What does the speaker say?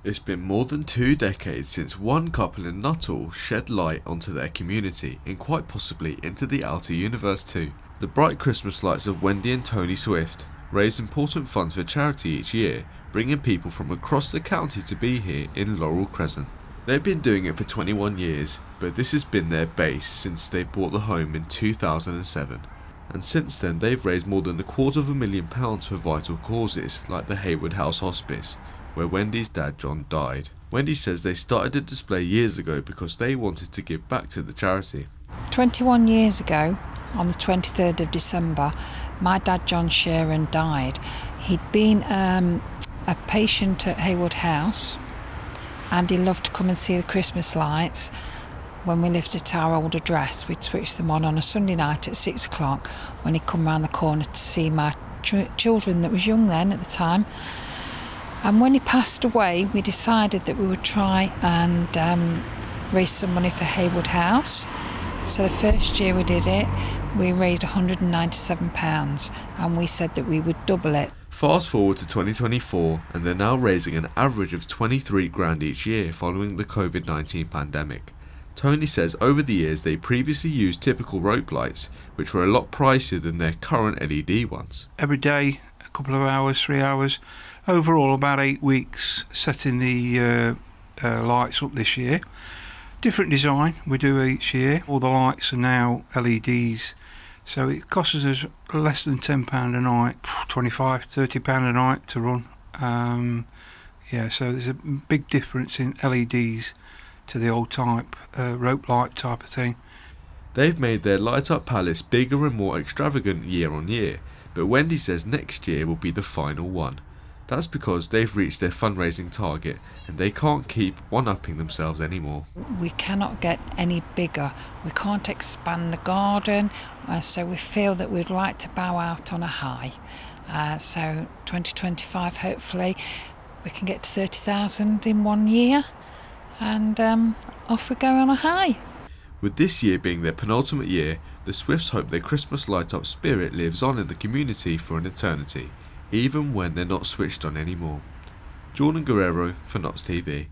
It's been more than 2 decades since one couple in Nuthall shed light onto their community and quite possibly into the outer universe too. The bright Christmas lights of Wendy and Tony Swift raise important funds for charity each year, bringing people from across the county to be here in Laurel Crescent. They've been doing it for 21 years, but this has been their base since they bought the home in 2007. And since then they've raised more than £250,000 for vital causes like the Haywood House Hospice, where Wendy's dad John died. Wendy says they started a display years ago because they wanted to give back to the charity. 21 years ago, on the 23rd of December, my dad John Sheeran died. He'd been a patient at Haywood House, and he loved to come and see the Christmas lights. When we lived at our old address, we'd switch them on a Sunday night at 6 o'clock when he'd come round the corner to see my children that was young then at the time. And when he passed away, we decided that we would try and raise some money for Haywood House. So the first year we did it, we raised £197, and we said that we would double it. Fast forward to 2024 and they're now raising an average of 23 grand each year following the COVID-19 pandemic. Tony says over the years they previously used typical rope lights, which were a lot pricier than their current LED ones. Every day, a couple of hours, 3 hours. Overall, about 8 weeks setting the lights up this year. Different design we do each year. All the lights are now LEDs, so it costs us less than £10 a night, £25, £30 a night to run. So there's a big difference in LEDs to the old type rope light type of thing. They've made their light up palace bigger and more extravagant year on year, but Wendy says next year will be the final one. That's because they've reached their fundraising target and they can't keep one-upping themselves anymore. We cannot get any bigger. We can't expand the garden, so we feel that we'd like to bow out on a high. So 2025, hopefully, we can get to 30,000 in 1 year, and off we go on a high. With this year being their penultimate year, the Swifts hope their Christmas light-up spirit lives on in the community for an eternity, even when they're not switched on anymore. Jordan Guerrero for Knots TV.